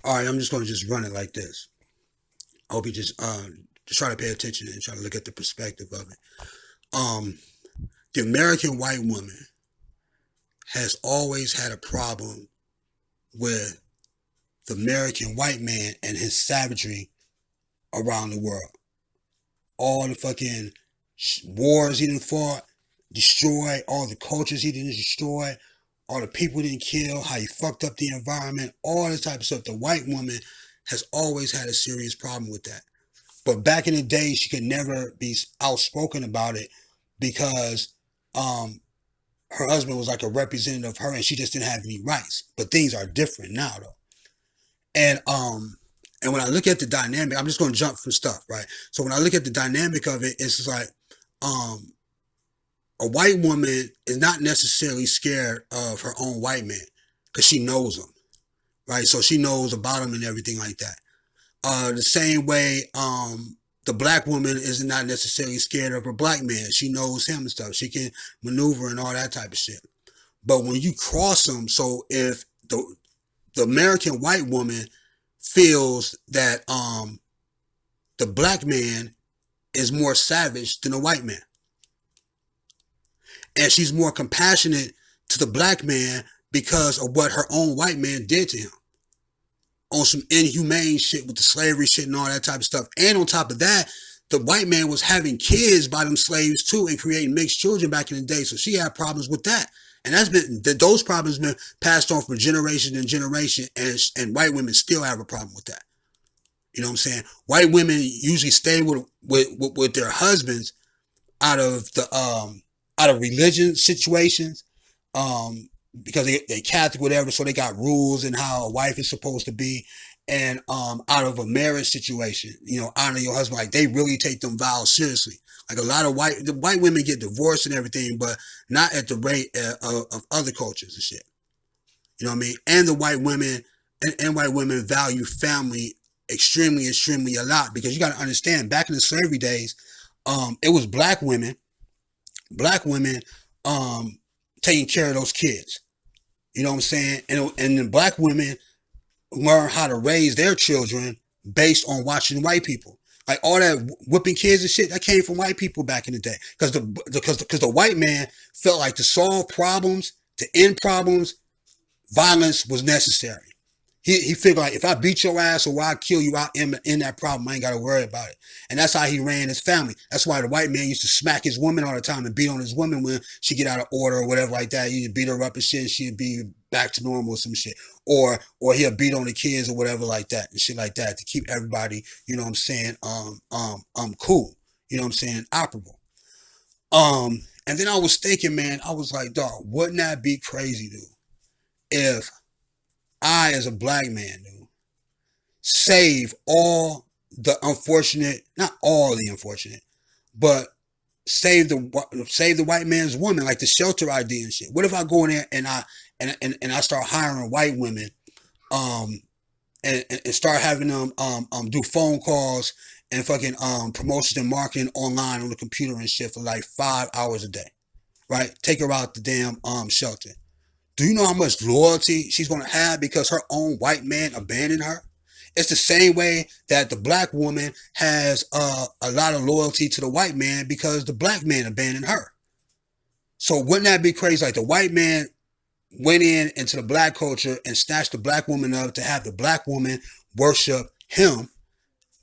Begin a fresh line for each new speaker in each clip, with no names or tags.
All right, I'm just going to just run it like this. I hope you just try to pay attention and try to look at the perspective of it. Um, the American white woman has always had a problem with the American white man and his savagery around the world. All the fucking wars he didn't fought, destroy all the cultures he didn't destroy, all the people he didn't kill, how he fucked up the environment, all this type of stuff. The white woman has always had a serious problem with that. But back in the day, she could never be outspoken about it because um, her husband was like a representative of her, and she just didn't have any rights. But things are different now, though. And when I look at the dynamic, I'm just going to jump from stuff, right? So when I look at the dynamic of it, it's just like um, a white woman is not necessarily scared of her own white man because she knows him, right? So she knows about him and everything like that. The same way, the black woman is not necessarily scared of her black man. She knows him and stuff. She can maneuver and all that type of shit. But when you cross them, so if the American white woman feels that the black man is more savage than the white man, and she's more compassionate to the black man because of what her own white man did to him on some inhumane shit with the slavery shit and all that type of stuff. And on top of that, the white man was having kids by them slaves too and creating mixed children back in the day. So she had problems with that. And those problems been passed on from generation to generation, and white women still have a problem with that. You know what I'm saying? White women usually stay with their husbands out of religion situations, because they Catholic, whatever, so they got rules and how a wife is supposed to be. And out of a marriage situation, honor your husband. Like, they really take them vows seriously. Like, a lot of white women get divorced and everything, but not at the rate of other cultures and shit. You know what I mean? And the white women and white women value family extremely, extremely a lot, because you got to understand, back in the slavery days, it was black women taking care of those kids. You know what I'm saying? And the black women learn how to raise their children based on watching white people. Like, all that whipping kids and shit, that came from white people back in the day. Because the white man felt like to solve problems, to end problems, violence was necessary. He figured, like, if I beat your ass or I kill you, I'll end that problem. I ain't got to worry about it. And that's how he ran his family. That's why the white man used to smack his woman all the time and beat on his woman when she get out of order or whatever like that. He'd beat her up and shit, and she'd be back to normal or some shit. Or he'll beat on the kids or whatever like that and shit like that to keep everybody, you know what I'm saying, cool. You know what I'm saying, operable. And then I was thinking, man, I was like, dog, wouldn't that be crazy, dude, if I, as a black man, dude, save all the unfortunate, not all the unfortunate, but save the white man's woman, like the shelter idea and shit. What if I go in there and I start hiring white women, um, and start having them do phone calls and fucking promotion and marketing online on the computer and shit for like 5 hours a day, right? Take her out the damn shelter. Do you know how much loyalty she's gonna have because her own white man abandoned her? It's the same way that the black woman has a lot of loyalty to the white man because the black man abandoned her. So wouldn't that be crazy? Like, the white man went into the black culture and snatched the black woman up to have the black woman worship him.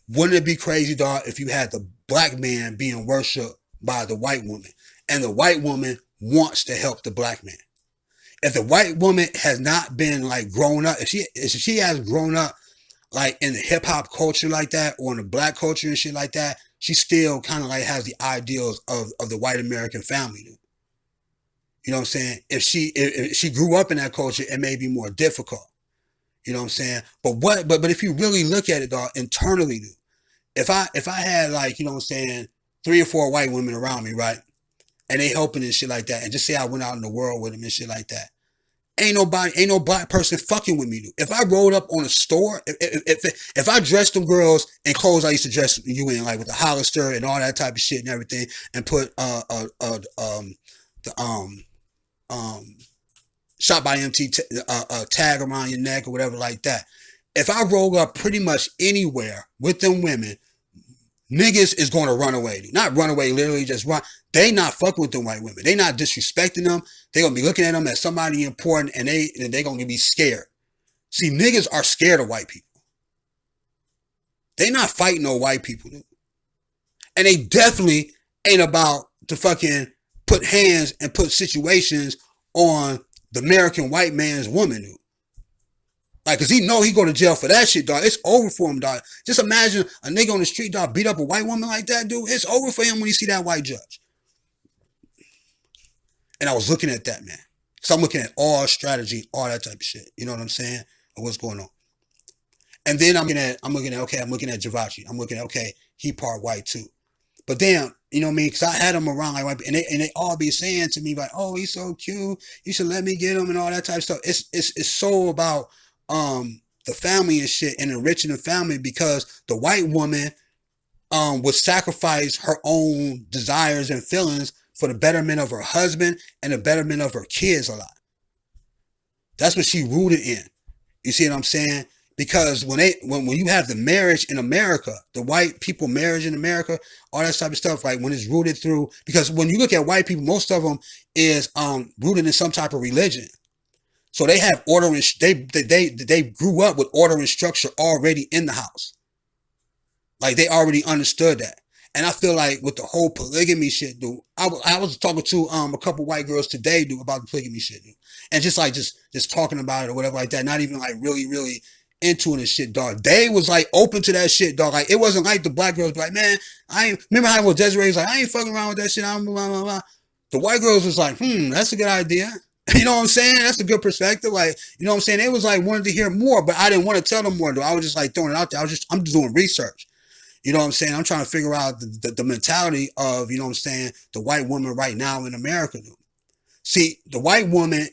Wouldn't it be crazy, dog, if you had the black man being worshipped by the white woman, and the white woman wants to help the black man? If the white woman has not been, like, grown up, if she has grown up like in the hip hop culture like that, or in the black culture and shit like that, she still kind of like has the ideals of the white American family. Dude. You know what I'm saying? If she grew up in that culture, it may be more difficult. You know what I'm saying? But if you really look at it, dog, internally, dude, if I had, like, you know what I'm saying, 3 or 4 white women around me, right, and they helping and shit like that, and just say I went out in the world with them and shit like that, ain't no black person fucking with me, dude. If I rolled up on a store, if I dressed them girls in clothes I used to dress you in, like with the Hollister and all that type of shit and everything, and put the shot by MT tag around your neck or whatever like that, if I roll up pretty much anywhere with them women, niggas is going to run away. Not run away, literally just run. They not fucking with them white women. They not disrespecting them. They going to be looking at them as somebody important, and they going to be scared. See, niggas are scared of white people. They not fighting no white people, dude. And they definitely ain't about to fucking put hands and put situations on the American white man's woman, dude. Like, cause he know he go to jail for that shit, dog. It's over for him, dog. Just imagine a nigga on the street, dog, beat up a white woman like that, dude. It's over for him when he see that white judge. And I was looking at that, man. So I'm looking at all strategy, all that type of shit. You know what I'm saying? Or what's going on. And then I'm looking at Javachi. I'm looking at, okay, he part white too. But damn, you know what I mean? Because I had him around like white people, and they all be saying to me like, oh, he's so cute. You should let me get him and all that type of stuff. It's so about the family and shit and enriching the family, because the white woman would sacrifice her own desires and feelings for the betterment of her husband and the betterment of her kids a lot. That's what she rooted in. You see what I'm saying? Because when you have the marriage in America, the white people marriage in America, all that type of stuff, like when it's rooted through, because when you look at white people, most of them is rooted in some type of religion. So they have order and they grew up with order and structure already in the house. Like they already understood that. And I feel like with the whole polygamy shit, dude, I was talking to a couple white girls today, dude, about the polygamy shit, dude. And just talking about it or whatever like that, not even like really into it and shit, dog. They was like open to that shit, dog. Like it wasn't like the black girls be like, man, I ain't, remember how Desiree was like, I ain't fucking around with that shit, blah, blah, blah, blah. The white girls was like, that's a good idea. You know what I'm saying? That's a good perspective. Like, you know what I'm saying? They was like wanted to hear more, but I didn't want to tell them more, though. I was just like throwing it out there. I'm just doing research. You know what I'm saying? I'm trying to figure out the mentality of, you know what I'm saying, the white woman right now in America, dude. See, the white woman,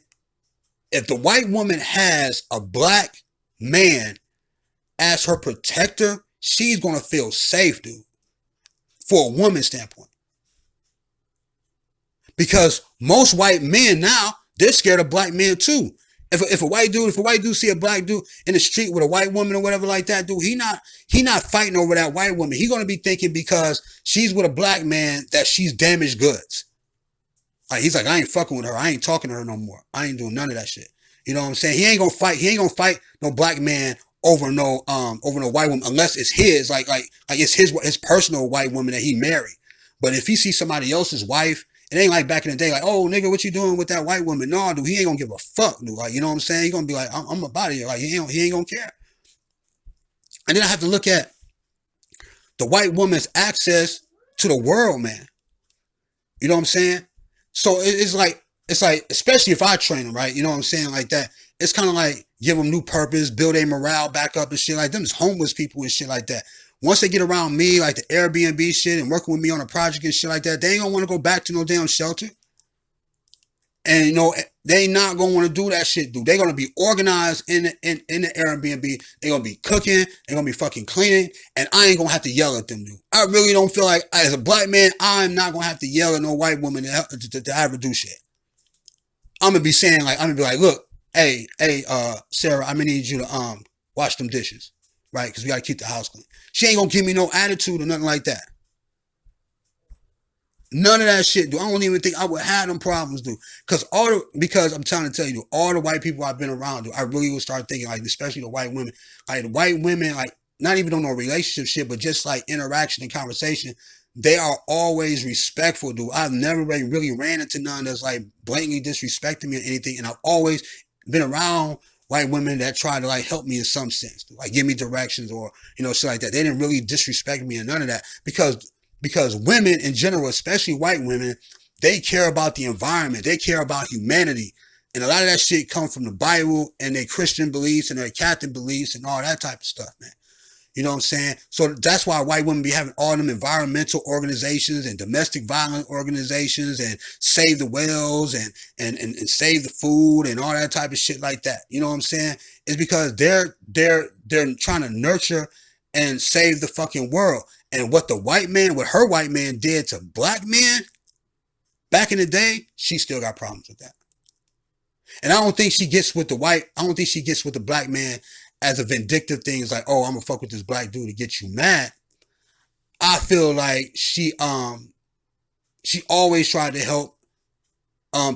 if the white woman has a black man as her protector, she's going to feel safe, dude, for a woman's standpoint. Because most white men now, they're scared of black men too. If a white dude see a black dude in the street with a white woman or whatever like that, dude, he not fighting over that white woman. He gonna be thinking because she's with a black man that she's damaged goods. Like he's like, I ain't fucking with her. I ain't talking to her no more. I ain't doing none of that shit. You know what I'm saying? He ain't gonna fight no black man over no white woman unless it's his, like it's his personal white woman that he married. But if he sees somebody else's wife, it ain't like back in the day, like, oh, nigga, what you doing with that white woman? No, dude, he ain't gonna give a fuck, dude. Like, you know what I'm saying? He gonna be like, I'm about it. Like, he ain't gonna care. And then I have to look at the white woman's access to the world, man. You know what I'm saying? So it's like, especially if I train them, right? You know what I'm saying? Like that. It's kind of like give them new purpose, build their morale back up and shit like them. It's homeless people and shit like that. Once they get around me, like the Airbnb shit and working with me on a project and shit like that, they ain't gonna want to go back to no damn shelter. And you know, they ain't not gonna want to do that shit, dude. They're gonna be organized in the Airbnb. They're gonna be cooking, they're gonna be fucking cleaning, and I ain't gonna have to yell at them, dude. I really don't feel like, as a black man, I'm not gonna have to yell at no white woman to have her do shit. I'm gonna be saying, like, I'm gonna be like, look, hey, Sarah, I'm gonna need you to wash them dishes. Right? Because we got to keep the house clean. She ain't going to give me no attitude or nothing like that. None of that shit, dude. I don't even think I would have them problems, dude. Because I'm trying to tell you, dude, all the white people I've been around, dude, I really would start thinking, like, especially the white women. Like, the white women, like, not even on no relationship shit, but just, like, interaction and conversation, they are always respectful, dude. I've never really ran into none that's, like, blatantly disrespecting me or anything, and I've always been around white women that try to like help me in some sense, like give me directions or, you know, shit like that. They didn't really disrespect me and none of that because women in general, especially white women, they care about the environment. They care about humanity. And a lot of that shit comes from the Bible and their Christian beliefs and their Catholic beliefs and all that type of stuff, man. You know what I'm saying? So that's why white women be having all them environmental organizations and domestic violence organizations and save the whales and save the food and all that type of shit like that. You know what I'm saying? It's because they're trying to nurture and save the fucking world. And what her white man did to black men back in the day, she still got problems with that. And I don't think she gets with the black man as a vindictive thing. It's like, oh, I'm gonna fuck with this black dude to get you mad. I feel like she always tried to help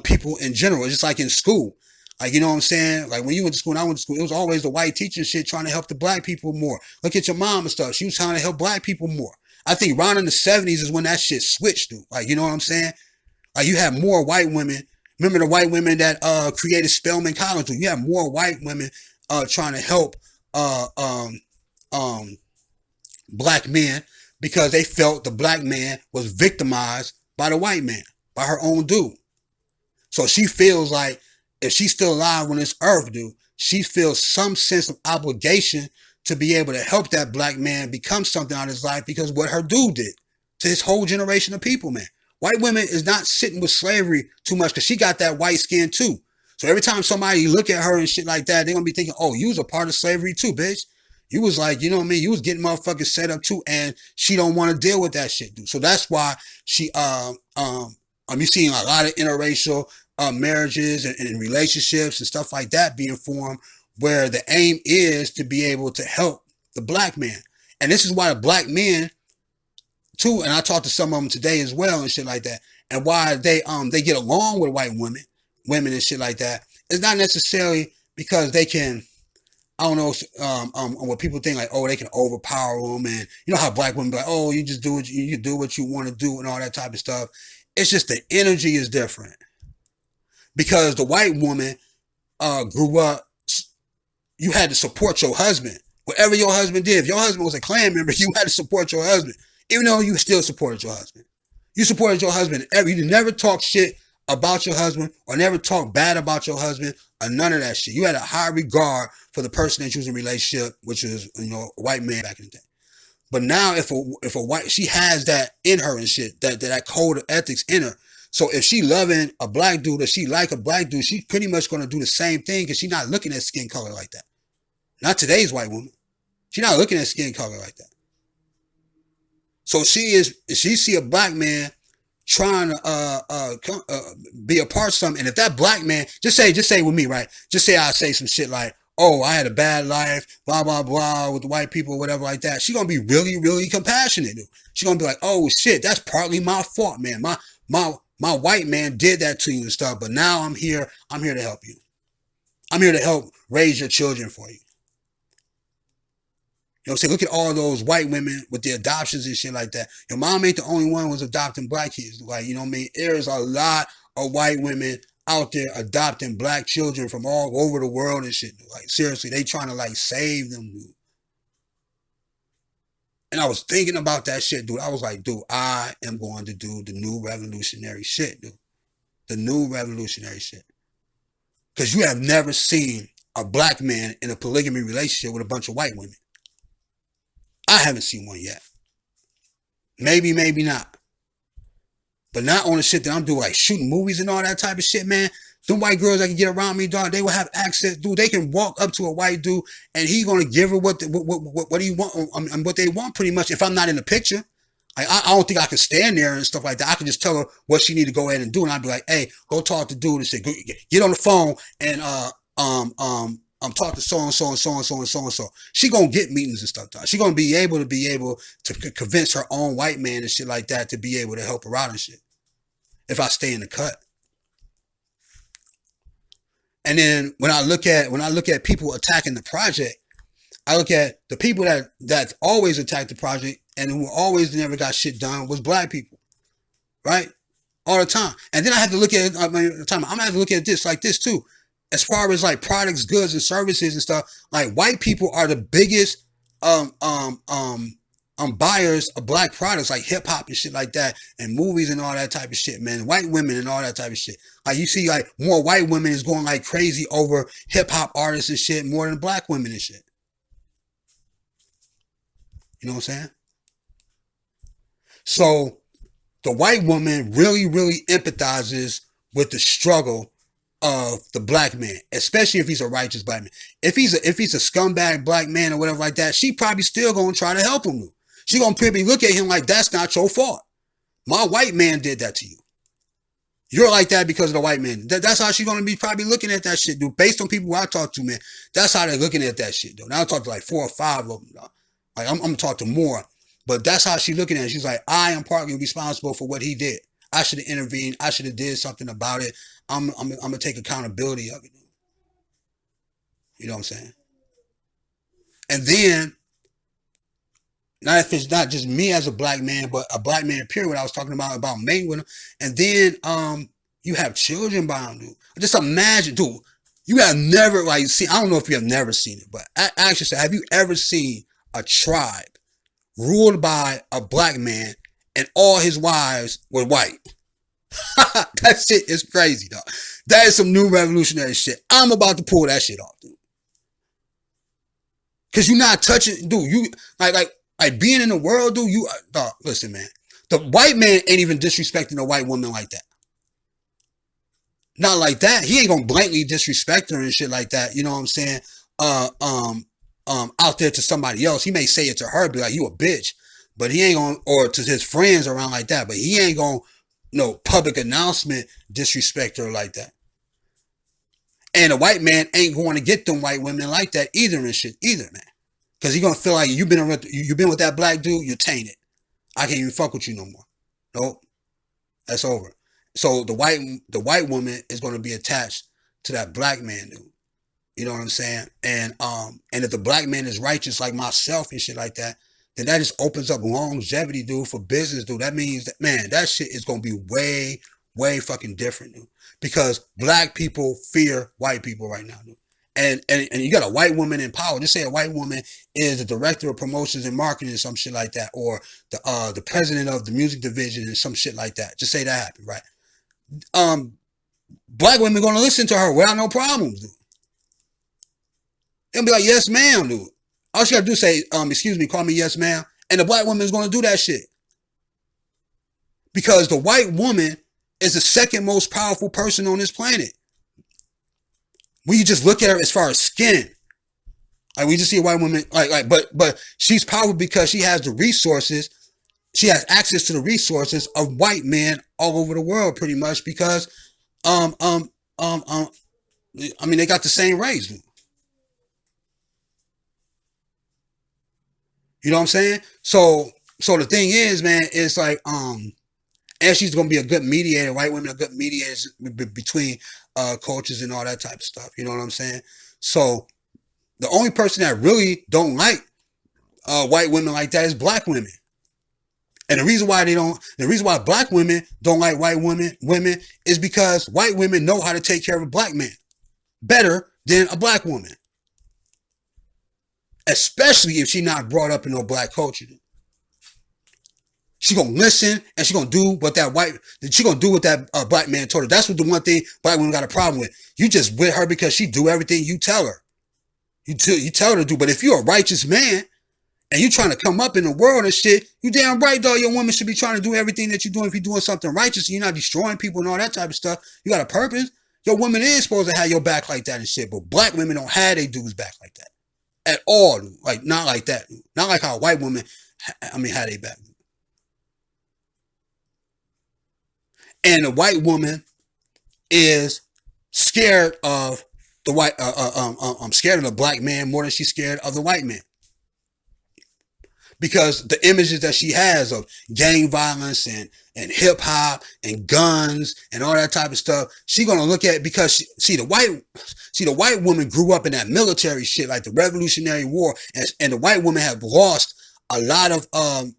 people in general. It's just like in school. Like, you know what I'm saying? Like when you went to school and I went to school, it was always the white teacher and shit trying to help the black people more. Look at your mom and stuff. She was trying to help black people more. I think around in the 70s is when that shit switched, dude. Like, you know what I'm saying? Like you have more white women. Remember the white women that created Spelman College, dude? You have more white women trying to help black men because they felt the black man was victimized by the white man, by her own dude. So she feels like if she's still alive on this earth, dude, she feels some sense of obligation to be able to help that black man become something out of his life because what her dude did to his whole generation of people, man. White women is not sitting with slavery too much because she got that white skin too. So every time somebody look at her and shit like that, they're going to be thinking, oh, you was a part of slavery too, bitch. You was like, you know what I mean? You was getting motherfuckers set up too, and she don't want to deal with that shit, dude. So that's why she, you seeing a lot of interracial marriages and relationships and stuff like that being formed where the aim is to be able to help the black man. And this is why the black men too, and I talked to some of them today as well and shit like that, and why they get along with white women and shit like that. It's not necessarily because they can, I don't know, what people think like, oh, they can overpower them, and you know how black women be like, oh, you just do what you do what you want to do and all that type of stuff. It's just the energy is different because the white woman grew up. You had to support your husband. Whatever your husband did, if your husband was a Klan member, you had to support your husband. Even though you still supported your husband. You supported your husband. You never talk shit about your husband or never talk bad about your husband or none of that shit. You had a high regard for the person that you was in a relationship, which is, you know, a white man back in the day. But now if a white, she has that in her and shit, that code of ethics in her. So if she loving a black dude or she like a black dude, she's pretty much going to do the same thing because she's not looking at skin color like that. Not today's white woman. She's not looking at skin color like that. So she see a black man trying to be a part of something, and if that black man, just say with me, right? Just say I say some shit like, oh, I had a bad life, blah, blah, blah, with the white people, whatever like that. She's going to be really, really compassionate, dude. She's going to be like, oh, shit, that's partly my fault, man. My white man did that to you and stuff, but now I'm here to help you. I'm here to help raise your children for you. You know what I'm saying? Look at all those white women with their adoptions and shit like that. Your mom ain't the only one who was adopting black kids. Like, you know what I mean? There's a lot of white women out there adopting black children from all over the world and shit. Like, seriously, they trying to, like, save them, dude. And I was thinking about that shit, dude. I was like, dude, I am going to do the new revolutionary shit, dude. The new revolutionary shit. Because you have never seen a black man in a polygamy relationship with a bunch of white women. I haven't seen one yet. Maybe, maybe not. But not on the shit that I'm doing, like shooting movies and all that type of shit, man. Them white girls that can get around me, dog, they will have access, dude. They can walk up to a white dude and he gonna give her what he want, and what they want pretty much. If I'm not in the picture, I don't think I can stand there and stuff like that. I can just tell her what she need to go ahead and do, and I'd be like, hey, go talk to dude and say, get on the phone and talk to so and so and so and so and so and so. She gonna get meetings and stuff. Dog. She gonna be able to convince her own white man and shit like that to be able to help her out and shit. If I stay in the cut. And then when I look at people attacking the project, I look at the people that always attacked the project and who always never got shit done was black people, right? All the time. And then I have to look at it. I'm gonna have to look at this like this too. As far as like products, goods, and services and stuff, like white people are the biggest buyers of black products like hip hop and shit like that, and movies and all that type of shit, man. White women and all that type of shit. Like you see, like more white women is going like crazy over hip hop artists and shit more than black women and shit. You know what I'm saying? So the white woman really, really empathizes with the struggle of the black man, especially if he's a righteous black man. If he's a scumbag black man or whatever like that, she probably still gonna try to help him. She gonna probably look at him like that's not your fault. My white man did that to you. You're like that because of the white man. That's how she's gonna be probably looking at that shit, dude. Based on people who I talk to, man, that's how they're looking at that shit, dude. Now I talk to like 4 or 5 of them, dog. Like I'm gonna talk to more, but that's how she's looking at it. She's like, I am partly responsible for what he did. I should have intervened. I should have did something about it. I'm gonna take accountability of it. You know what I'm saying? And then, now if it's not just me as a black man, but a black man period, what I was talking about mating with him, and then you have children by him, dude. Just imagine, dude, you have never like seen, I don't know if you have never seen it, but actually, have you ever seen a tribe ruled by a black man and all his wives were white? That shit is crazy, dog. That is some new revolutionary shit. I'm about to pull that shit off, dude. Cause you're not touching, dude. You like being in the world, dude. You, dog. Listen, man. The white man ain't even disrespecting a white woman like that. Not like that. He ain't gonna blatantly disrespect her and shit like that. You know what I'm saying? Out there to somebody else, he may say it to her, be like, "You a bitch," but he ain't gonna, or to his friends around like that. But he ain't gonna, public announcement disrespect her like that. And a white man ain't going to get them white women like that either and shit either, man. Because he gonna feel like you've been with that black dude, you're tainted. I can't even fuck with you no more. Nope, that's over. So the white woman is gonna be attached to that black man, dude. You know what I'm saying? And if the black man is righteous like myself and shit like that, then that just opens up longevity, dude, for business, dude. That means that, man, that shit is gonna be way, way fucking different, dude. Because black people fear white people right now, dude. And you got a white woman in power. Just say a white woman is the director of promotions and marketing or some shit like that, or the president of the music division and some shit like that. Just say that happened, right? Black women gonna listen to her without no problems, dude. They'll be like, yes, ma'am, dude. All she gotta do is say, excuse me, call me yes, ma'am. And the black woman is gonna do that shit. Because the white woman is the second most powerful person on this planet. When you just look at her as far as skin, like we just see a white woman, but she's powerful because she has the resources. She has access to the resources of white men all over the world, pretty much, because I mean, they got the same race. You know what I'm saying? So the thing is, man, it's like and she's gonna be a good mediator. White women are good mediators between cultures and all that type of stuff. You know what I'm saying? So the only person that really don't like white women like that is black women. And the reason why black women don't like white women is because white women know how to take care of a black man better than a black woman. Especially if she's not brought up in no black culture. She gonna listen and she gonna do what that black man told her. That's what the one thing black women got a problem with. You just with her because she do everything you tell her. You tell her to do. But if you're a righteous man and you trying to come up in the world and shit, you damn right, dog. Your woman should be trying to do everything that you're doing. If you're doing something righteous and you're not destroying people and all that type of stuff, you got a purpose. Your woman is supposed to have your back like that and shit. But black women don't have their dudes back like that at all. Dude. Like not like that. Dude. Not like how white women, had their back. Dude. And the white woman is scared of the white. I'm scared of the black man more than she's scared of the white man. Because the images that she has of gang violence and hip hop and guns and all that type of stuff, she gonna look at, because the white woman grew up in that military shit, like the Revolutionary War, and the white woman have lost a lot of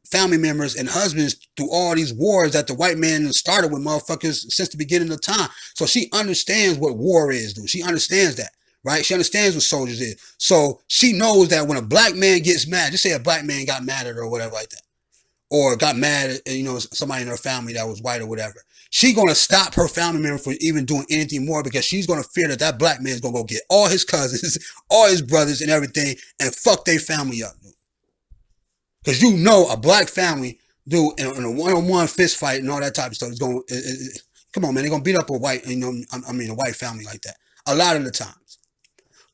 family members and husbands through all these wars that the white man started with motherfuckers since the beginning of time. So she understands what war is, dude. She understands that. Right? She understands what soldiers is. So she knows that when a black man gets mad, just say a black man got mad at her or whatever like that, or got mad at, somebody in her family that was white or whatever, she gonna stop her family member from even doing anything more, because she's gonna fear that black man is gonna go get all his cousins, all his brothers and everything and fuck their family up. Because a black family, dude, in a one-on-one fist fight and all that type of stuff is going. Come on, man, they're gonna beat up a white, a white family like that a lot of the times.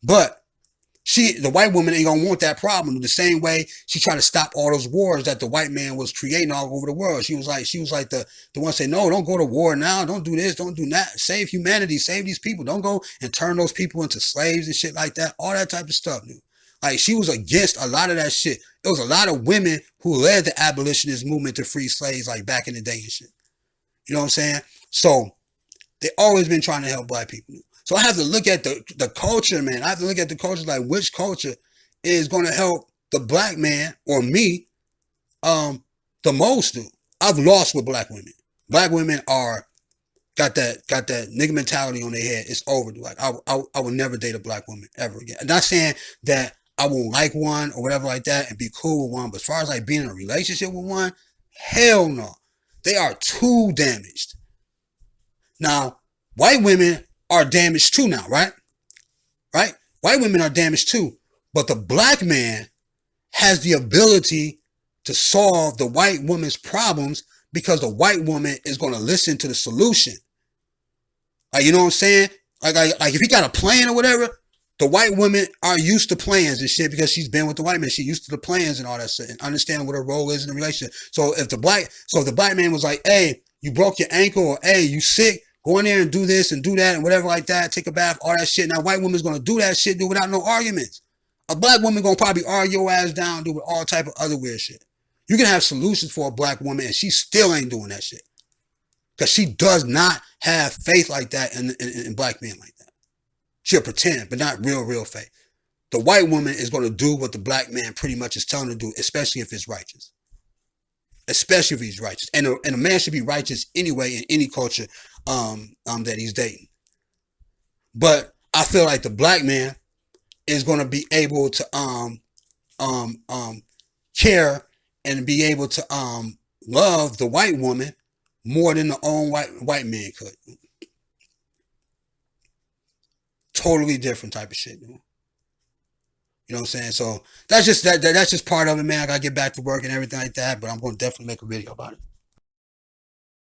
But The white woman ain't gonna want that problem. The same way she tried to stop all those wars that the white man was creating all over the world. She was like the one saying, no, don't go to war now. Don't do this. Don't do that. Save humanity. Save these people. Don't go and turn those people into slaves and shit like that. All that type of stuff, dude. Like, she was against a lot of that shit. There was a lot of women who led the abolitionist movement to free slaves, like back in the day and shit. You know what I'm saying? So they always been trying to help black people. So I have to look at the culture, man. I have to look at the culture, like which culture is going to help the black man or me the most, dude. I've lost with black women. Black women got that nigga mentality on their head. It's over, dude. Like, I will never date a black woman ever again. I'm not saying that I won't like one or whatever like that and be cool with one, but as far as like being in a relationship with one, hell no. They are too damaged. Now, white women are damaged too now, right? Right? White women are damaged too. But the black man has the ability to solve the white woman's problems because the white woman is going to listen to the solution. Like, you know what I'm saying? Like if he got a plan or whatever, the white women are used to plans and shit because she's been with the white man. She's used to the plans and all that shit and understanding what her role is in the relationship. So if the black man was like, hey, you broke your ankle, or hey, you sick, go in there and do this and do that and whatever like that, take a bath, all that shit. Now, white woman's going to do that shit, dude, without no arguments. A black woman going to probably argue your ass down, dude, with all type of other weird shit. You can have solutions for a black woman and she still ain't doing that shit. Because she does not have faith like that in black men like that. She'll pretend, but not real faith. The white woman is going to do what the black man pretty much is telling her to do, especially if it's righteous. Especially if he's righteous. And a man should be righteous anyway in any culture that he's dating. But I feel like the black man is going to be able to care and be able to love the white woman more than the own white man could. Totally different type of shit, dude. You know what I'm saying? So that's just part of it, man. I gotta get back to work and everything like that, but I'm gonna definitely make a video about it.